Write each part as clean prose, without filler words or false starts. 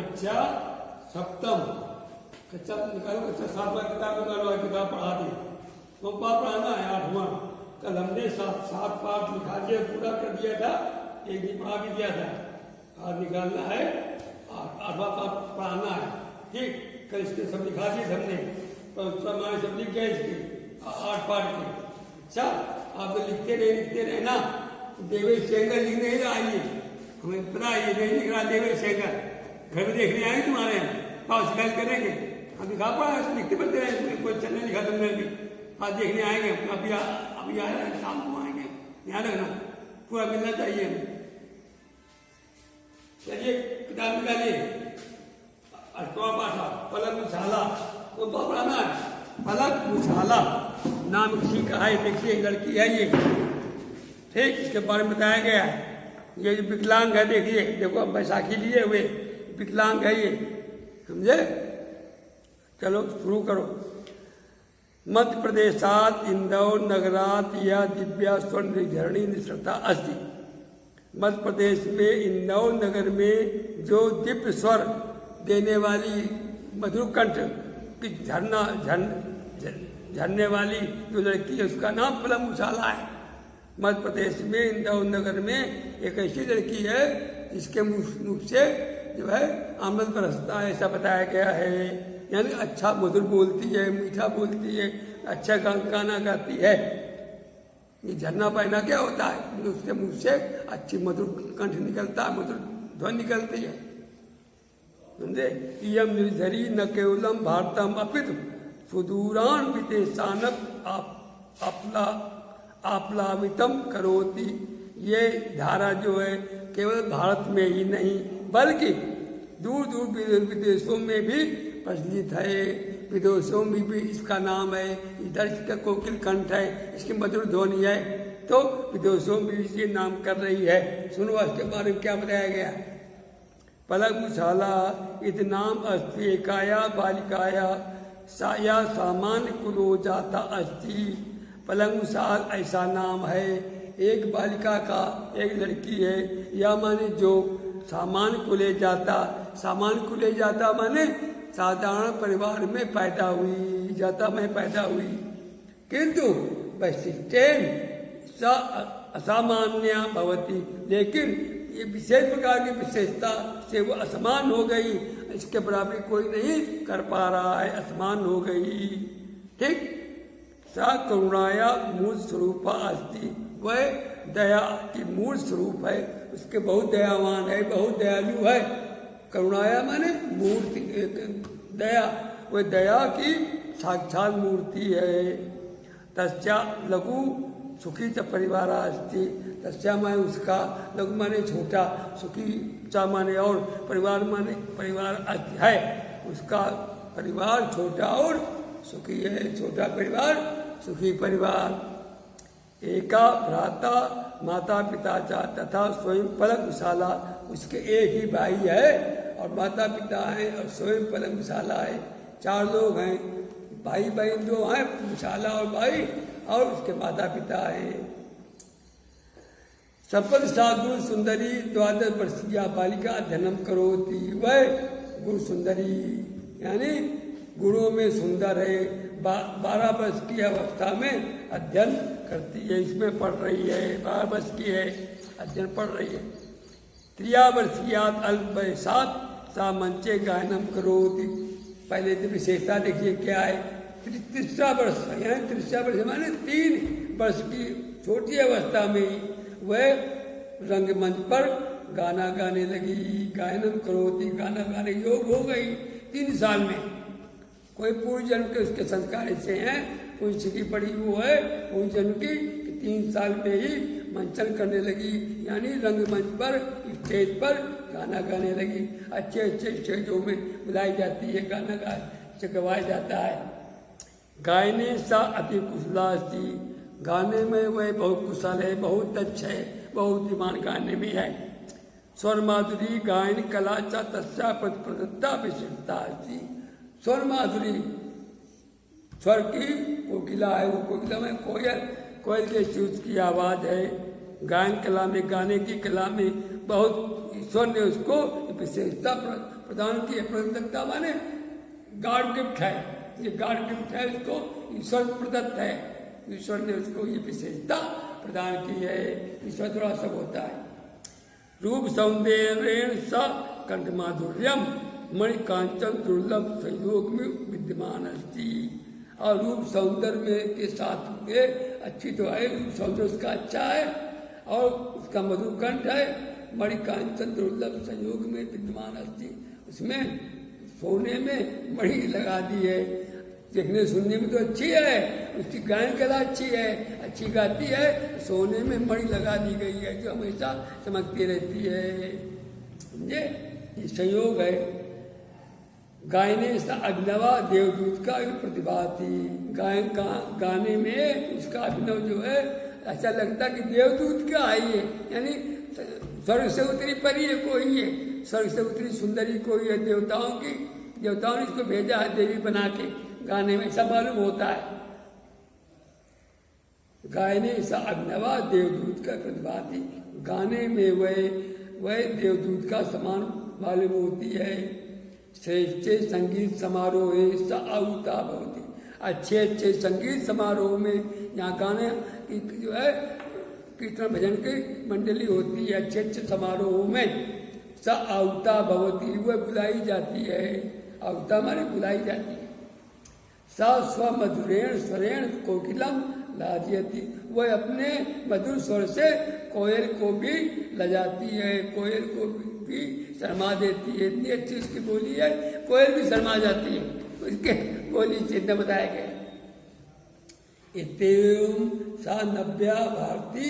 कक्षा सप्तम, कक्षा निकालो, कक्षा 7वां किताब निकालो, किताब पढ़ा दी। तो पाठ पढ़ाना है 8वां। कल हमने 7 पाठ लिखा दिया, पूरा कर दिया था, एक दिन पढ़ा भी दिया था। आज निकालना है 8वां पाठ पढ़ाना है, ठीक। कल इसके सब लिखा दिए हमने, तो हमारे सब लिख गए इसके 8 पाठ के। अच्छा, आप तो लिखते रहे ना। देवेश शेंगर लिखने ही आइए, हमें पता है ये नहीं लिख रहा देवेश शेंगर, घर में देखने आए तुम्हारे यहाँ, पाँव शिकायत करेंगे। हम लिखा पड़ा लिखते बनते रहे, कोई चलने लिखा तुमने भी, आज देखने आएंगे। अभी आ रहे हैं, शाम को आएंगे, ध्यान रखना, पूरा मिलना चाहिए हमें। चलिए किताब निकालिए, 8वां पाठा पलक उछाला। तो पढ़ाना है पलक उछाला, नाम किसी का है, देखिए लड़की है ये, ठीक। इसके बारे में बताया गया है। ये जो विकलांग है, देखिए, देखो बैसाखी लिए हुए विकलांग है ये, समझे। चलो शुरू करो। मध्य प्रदेशात इंदौर नगरात या दिव्या स्वर्ण झरणी निसृता अस्ति। मध्य प्रदेश में इंदौर नगर में जो दिव्य स्वर देने वाली मधुर कंठ की झरने वाली जो लड़की है, उसका नाम पलक उछाला है। मध्य प्रदेश में इंदौर नगर में एक ऐसी लड़की है जिसके मुख से जो है अमृत बरसता है, ऐसा बताया गया है। यानी अच्छा मधुर बोलती है, मीठा बोलती है, अच्छा गाना गाती है। ये झरना बहना क्या होता है, उसके मुख से अच्छी मधुर कंठ निकलता है, मधुर ध्वनि निकलती है, समझे। इयम निर्झरी न केवलम भारतम अपितु सुदूरान विदेशानप आप्लावितम करोति। ये धारा जो है केवल भारत में ही नहीं बल्कि दूर दूर विदेशों में भी प्रचलित है। विदेशों में भी इसका नाम है, इधर इसका कोकिल कंठ है, इसकी मधुर ध्वनि है, तो विदेशों में भी ये नाम कर रही है। सुनो इसके बारे में क्या बताया गया। पलक उछाला इत नाम अस्ति एकाया बालिकाया साया सामान्य कुलो जाता अस्ति। पलक उछाल ऐसा नाम है, एक बालिका का, एक लड़की है, या माने जो सामान्य कुले जाता, सामान्य कुले जाता माने साधारण परिवार में पैदा हुई, जाता में पैदा हुई, किंतु वैशिष्टेन असामान्य भवती, लेकिन ये विशेष प्रकार की विशेषता से वो असमान हो गई, इसके बराबरी कोई नहीं कर पा रहा है, असमान हो गई, ठीक। सा करुणाया मूल स्वरूपा अस्ति, वह दया की मूल स्वरूप है, उसके बहुत दयावान है, बहुत दयालु है। करुणाया माने मूर्ति, दया, वह दया की साक्षात मूर्ति है। तस्या लघु सुखी च परिवार अस्ति, तस्या माने उसका, लघु माने छोटा, सुखी चा माने और परिवार माने परिवार है, उसका परिवार छोटा और सुखी है, छोटा परिवार सुखी परिवार। एका भ्राता माता पिता चा तथा स्वयं पलक उछाला, उसके एक ही भाई है और माता पिता हैं और स्वयं पलक उछाला है। 4 लोग हैं, भाई बहन 2 हैं, उछाला और भाई, और उसके माता पिता हैं। सपद सा गुरु सुंदरी 12 वर्षीय बालिका अध्ययनम करोति, वह गुरु सुंदरी यानी गुरुओं में सुंदर है, 12 वर्ष की अवस्था में अध्ययन करती है, इसमें पढ़ रही है, 12 वर्ष की है, अध्ययन पढ़ रही है। 3 वर्षीयात अल्प वयसात सा मंचे गायनम करोति, पहले तो विशेषता देखिए क्या है। 3 वर्ष यानी 3 वर्ष माने 3 वर्ष की छोटी अवस्था में ही वह रंगमंच पर गाना गाने लगी, गायनम करोति, गाना गाने योग हो गई 3 साल में। कोई पूर्व जन्म के उसके संस्कार ऐसे हैं, कोई की पड़ी वो है पूर्व जन्म की, 3 साल में ही मंचन करने लगी, यानी रंगमंच पर, स्टेज पर गाना गाने लगी। अच्छे अच्छे स्टेजों में बुलाई जाती है, गाना गवाया जाता है। गायने सा अति कुशलास्ति, गाने में वह बहुत कुशल है, बहुत अच्छा है, बहुत ईमान गाने में है। स्वर माधुरी गायन कला चा तस्या प्रतिप्रदत्ता विशिष्टता अस्ति, स्वर माधुरी, स्वर की कोकिला है, वो कोकिला में कोयल, कोयल के उसकी आवाज़ है। गायन कला में, गाने की कला में बहुत ईश्वर ने उसको विशेषता प्रदान की है। प्रदत्ता माने गॉड गिफ्ट है, ये गॉड गिफ्ट है, उसको ईश्वर प्रदत्त है। ईश्वर ने उसको ये विशेषता प्रदान की है। ईश्वर द्वारा सब होता है। रूप सौंदर्येण स कंठ माधुर्यम मणिकांचन दुर्लभ संयोग में विद्यमान अस्ति। और रूप सौंदर्य में के साथ में अच्छी तो है, रूप सौंदर्य उसका अच्छा है और उसका मधुर कंठ है। मणिकांचन दुर्लभ संयोग में विद्यमान अस्ति, उसमें सोने में मणि लगा दी है। देखने सुनने में तो अच्छी है, उसकी गायन कला अच्छी है, अच्छी गाती है, सोने में मणि लगा दी गई है जो हमेशा चमकती रहती है। समझे, ये संयोग है। गायने से अभिनवा देवदूत का प्रतिभा थी। गायन का गाने में उसका अभिनव जो है ऐसा लगता कि देवदूत का है ये, यानी स्वर्ग से उतरी परी है कोई है, स्वर्ग से उतरी सुंदरी कोई है देवताओं की। देवताओं ने इसको भेजा है देवी बना के गाने में, सब मालूम होता है। गायने सा अभिनवा देवदूत का प्रतिभा थी। गाने में वह देवदूत का समान मालूम होती है। श्रेष्ठ संगीत समारोह स आहुता भवती। अच्छे अच्छे संगीत समारोह में, यहाँ गाने जो है कीर्तन भजन की मंडली होती है, अच्छे अच्छे समारोह में स आहुता भवती, वह बुलाई जाती है। आहुता माने बुलाई जाती है। स स्वमधुरेण स्वरेण कोकिलम लाजयती, वह अपने मधुर स्वर से कोयल को भी लजाती है, कोयल को भी शर्मा देती है। इतनी अच्छी उसकी बोली है, कोयल भी शर्मा जाती है उसके बोली से, इतना बताया गया। इतम सा नव्या भारती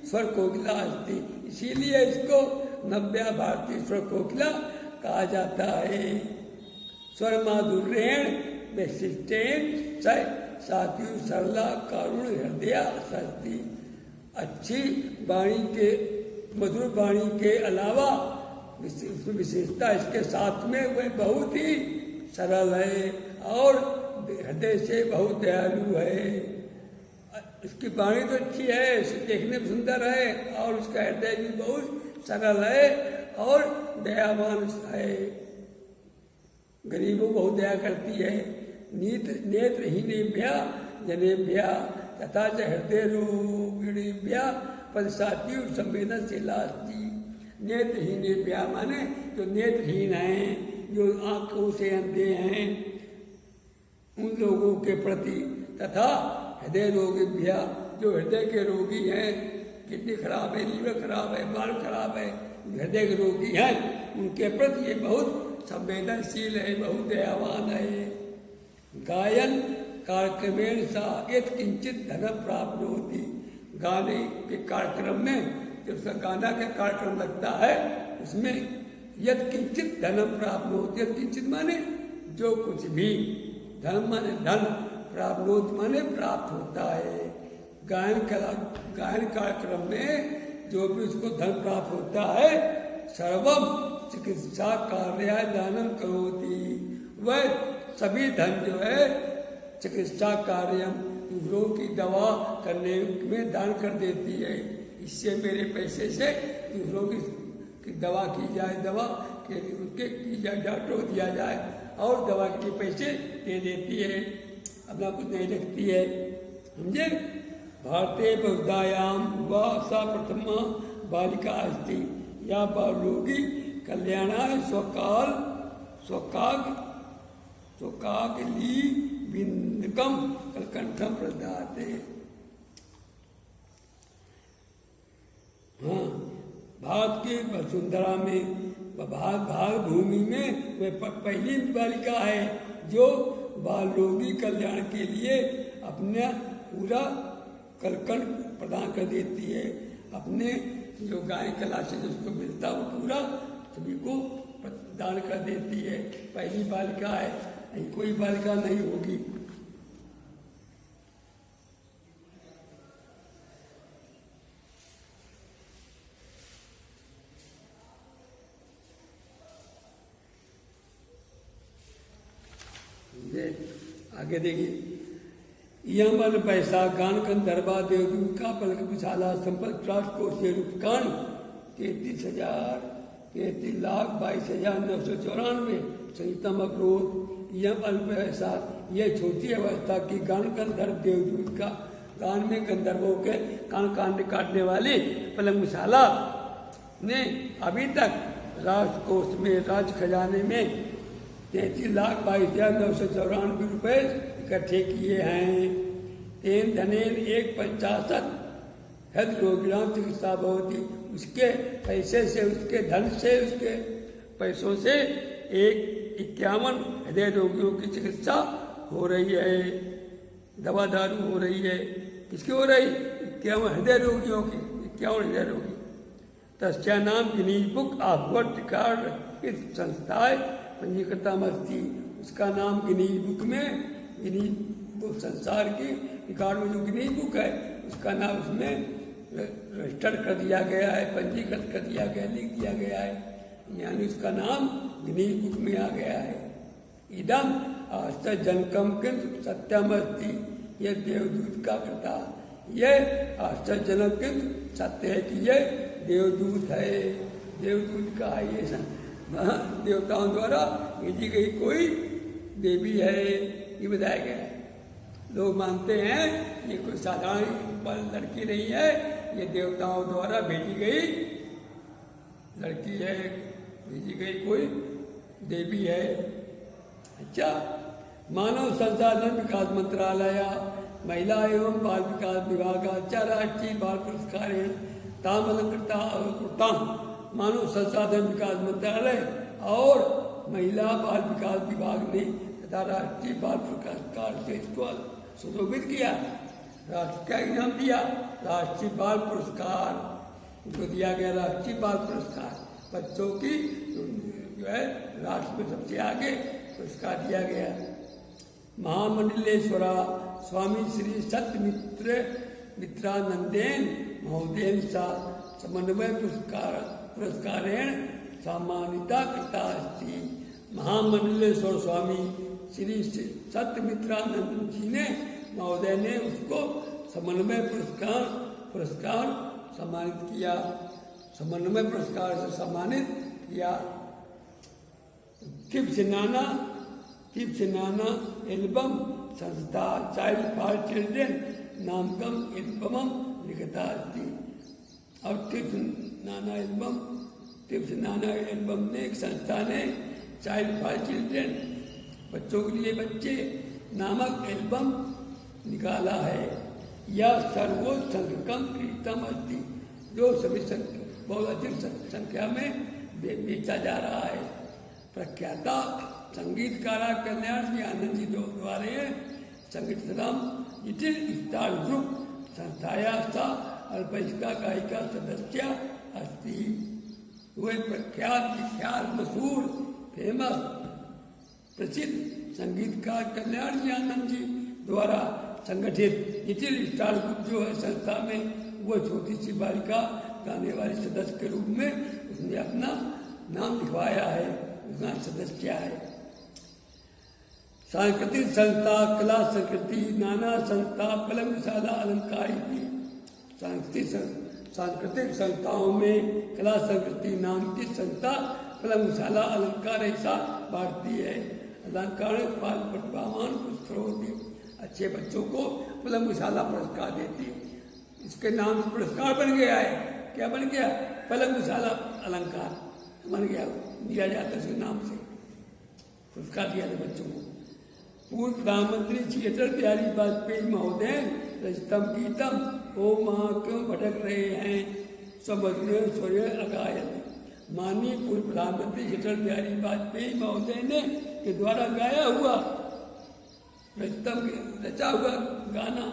स्वर कोकिला अस्ति, इसीलिए इसको नव्या भारती स्वर कोकिला कहा जाता है। स्वर माधुर्येण वैशिष्टेन सात्विक सरला कारुण हृदय सस्ती, अच्छी वाणी के मधुर वाणी के अलावा विशेषता इसके साथ में वह बहुत ही सरल है और हृदय से बहुत दयालु है। इसकी वाणी तो अच्छी है, देखने में सुंदर है और उसका हृदय भी बहुत सरल है और दयावान है। गरीबों बहुत दया करती है। नेत्रहीनेभ्य जनेभ्य तथा च हृदय रोगिणीभ्य पदसाती संवेदनशीला अस्ति। नेत्रहीनेभ्य माने जो नेत्रहीन हैं, जो आंखों से अंधे हैं, उन लोगों के प्रति, तथा हृदय रोगीभ्य, जो हृदय के रोगी हैं, किडनी खराब है, लीवर खराब है, बाल खराब है, हृदय के रोगी हैं, उनके प्रति ये बहुत संवेदनशील है, बहुत दयावान है। गायन कार्यक्रमेण सा यत् किंचित धन प्राप्त होती, गाने के कार्यक्रम में जब उसका गाना का कार्यक्रम लगता है उसमें यत् किंचित धन प्राप्त होती, यत् किंचित माने जो कुछ भी, धन माने धन, प्राप्त होती माने प्राप्त होता है। गायन कार्यक्रम में जो भी उसको धन प्राप्त होता है, सर्वम चिकित्सा कार्य दानम करोति, वह सभी धन जो है चिकित्सा कार्य दूसरों की दवा करने में दान कर देती है। इससे मेरे पैसे से दूसरों की दवा की जाए, दवा के उनके की जाए, डॉक्टर को दिया जाए और दवा के पैसे दे देती है, अपना कुछ नहीं रखती है। समझे। भारतीय बहुदायाम व सा प्रथमा बालिका अस्ति, या बालोगी कल्याणाय स्वकागली बिंदकम कलकंठम प्रदाते। हाँ, भारत की वसुंधरा में, भाग भूमि में वह पहली बालिका है जो बालोगी कल्याण के लिए अपना पूरा कलकंठ प्रदान कर देती है। अपने जो गाय कला से जिसको मिलता वो पूरा सभी को दान कर देती है। पहली बालिका है, कोई बालिका नहीं होगी। आगे देखिए, यमन पैसा गान कंधर्वा देवदूत का पलक विशाला संपर्क प्राट को से रूपकान 33,22,994 संयुक्तम अक्रोध यम अल्प ऐसा। यह छोटी अवस्था की गान गंधर्व देवदूत का गान में गंधर्वों के कान काटने वाली पलंगशाला ने अभी तक राजकोष में राज खजाने में 33,22,994 रुपए इकट्ठे किए हैं। तेन धनेन 1,50 हद रोगिणाम चिकित्सा भवती। उसके पैसे से, उसके धन से, उसके पैसों से 51 हृदय रोगियों की चिकित्सा हो रही है, दवा दारू हो रही है। किसकी हो रही? 51 हृदय रोगियों की, 51 हृदय रोगी। तस्या नाम Guinness book of world record इस संस्थाएं पंजीकृतमस्ति। उसका नाम गिनीज बुक में, गिनीज बुक संसार की रिकॉर्ड में जो गिनीज बुक है उसका नाम उसमें रजिस्टर कर दिया गया है, पंजीकृत कर दिया गया, लिख दिया गया है, यानी उसका नाम गिनीज बुक में आ गया है। इदम आश्चर्यजनकम किंतु सत्यमस्ति। यह देवदूत का कृता, यह आश्चर्यजनक किंतु सत्य है कि यह देवदूत है, देवदूत का है। ये देवताओं द्वारा भेजी गई कोई देवी है, ये बताया गया है। लोग मानते हैं ये कोई साधारण लड़की नहीं है, ये देवताओं द्वारा भेजी गई लड़की है, भेजी गई कोई देवी है। अच्छा, मानव संसाधन विकास मंत्रालय, महिला एवं बाल विकास विभाग राष्ट्रीय बाल पुरस्कार ताम अलंकृता अलंकृता। मानव संसाधन विकास मंत्रालय और महिला बाल विकास विभाग ने तथा राष्ट्रीय बाल पुरस्कार से इसको सुशोभित किया। राष्ट्र का इनाम दिया, राष्ट्रीय बाल पुरस्कार उनको दिया गया। राष्ट्रीय बाल पुरस्कार बच्चों की जो है राष्ट्र में सबसे आगे पुरस्कार दिया गया। महामंडलेश्वरा स्वामी श्री सत्यमित्रानंदेन महोदयन सा समन्वय पुरस्कारेण सम्मानिता कृता अस्ति। महामंडलेश्वर स्वामी श्री सत्यमित्रानंद जी ने महोदय ने उसको समन्वय पुरस्कार सम्मानित किया, समन्वय पुरस्कार से सम्मानित किया। टिप्सनाना एल्बम संस्था child for children Namkum album लिखता थी। और टिप्सनाना एल्बम ने एक संस्था ने चाइल्ड फॉर चिल्ड्रेन, बच्चों के लिए बच्चे नामक एल्बम निकाला है। यह सर्वोच्च संख्यकम कीर्तम अस्ति, जो सभी बहुत अधिक संख्या में बेचा जा रहा है। प्रख्याता संगीतकार कल्याण जी आनंद जी द्वारा संगीत स्टार ग्रुप संस्थाया सा अल्पैका गायिका सदस्य अस्ति। वह प्रख्यात विख्यात मशहूर फेमस प्रसिद्ध संगीतकार कल्याण जी आनंद जी द्वारा संगठित लिटिल स्टार ग्रुप जो है संस्था में, वह छोटी सी बालिका गाने वाली सदस्य के रूप में उसने अपना नाम लिखवाया है, उसका सदस्य है। सांस्कृतिक संस्था कला संस्कृति नाना संस्था पलंगशाला अलंकार की। सांस्कृतिक संस्थाओं में कला संस्कृति नाम की संस्था पलंगशाला अलंकार ऐसा बांटती है। अलंकार बाल प्रतिभावान पुरस्कार होती, अच्छे बच्चों को पलंगशाला पुरस्कार देती है। इसके नाम से पुरस्कार बन गया है। क्या बन गया? पलंगशाला अलंकार बन गया, दिया जाता है उसके नाम से पुरस्कार दिया था बच्चों को। पूर्व प्रधानमंत्री श्री अटल बिहारी वाजपेयी महोदय रचितम गीतम ओ माँ क्यों भटक रहे हैं समझने सूर्य अगायत। माननीय पूर्व प्रधानमंत्री श्री अटल बिहारी वाजपेयी महोदय ने के द्वारा गाया हुआ रचा हुआ गाना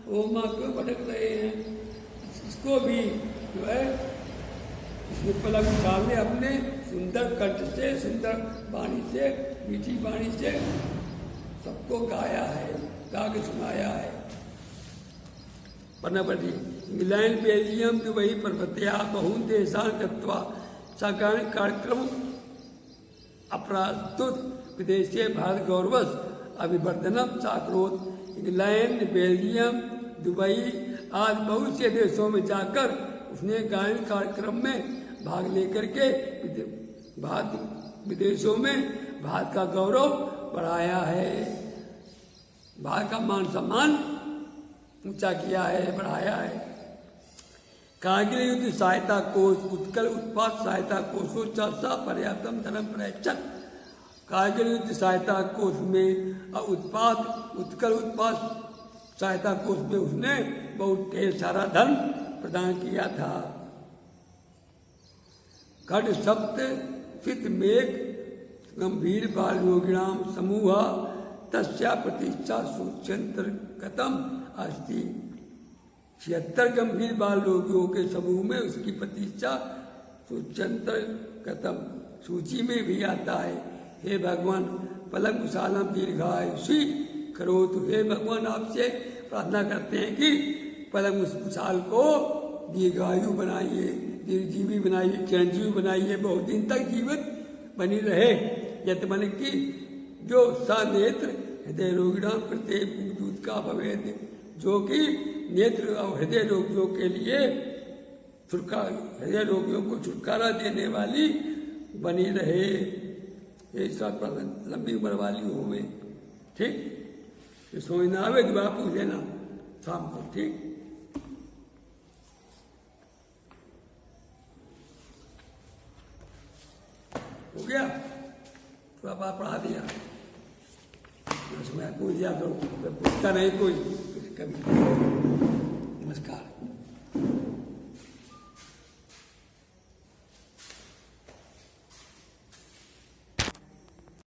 ओ माँ क्यों भटक रहे हैं, इसको भी जो है इसमें पलंगशाला ने अपने सुंदर कंठ से, सुंदर वाणी से, मीठी वाणी से सबको गाया है, गा के सुनाया है। पन्नापति इंग्लैंड बेल्जियम दुबई पर्वत्या बहुन देशान गत्वा साकारण कार्यक्रम अपराधुत विदेशी भारत गौरवस अभिवर्धनम चाकरोत। इंग्लैंड बेल्जियम दुबई आज बहुत से देशों में जाकर उसने गायन कार्यक्रम में भाग लेकर के विदेशों में भारत का गौरव बढ़ाया है, भारत का मान सम्मान ऊंचा किया है, बढ़ाया है। कारगिल युद्ध सहायता कोष, उत्कल उत्पाद सहायता कोषोच्चासा पर्याप्तम धर्म प्रयक्षक। कारगिल युद्ध सहायता कोष में उत्कल उत्पाद सहायता कोष में उसने बहुत ढेर सारा धन प्रदान किया था। खड सप्त चित मेघ गंभीर बाल योगिणाम समूह तस्या प्रतीक्षा सूच्यंतर कतम अस्ति। 76 गंभीर बाल रोगियों के समूह में उसकी प्रतीक्षा सूच्यंतर कतम सूची में भी आता है। हे भगवान पलक कुशालम दीर्घायुषी करो, तो हे भगवान आपसे प्रार्थना करते हैं कि पलक कुशाल को दीर्घायु बनाइए, दीर्घजीवी बनाइए, चिरंजीवी बनाइए, बहुत दिन तक जीवित बनी रहे। यत मन की जो सनेत्र हृदय रोगिणाम प्रत्येक दूत का भवेद, जो कि नेत्र और हृदय रोगियों के लिए हृदय रोगियों को छुटकारा देने वाली बनी रहे। ये सब लंबी उम्र वाली हो में, ठीक। सोचना आवे दुआ पूछ लेना शाम को, ठीक। हो गया, तो अब आप पढ़ा दिया, उसमें पूछ दिया तो पूछता नहीं कोई कभी। नमस्कार।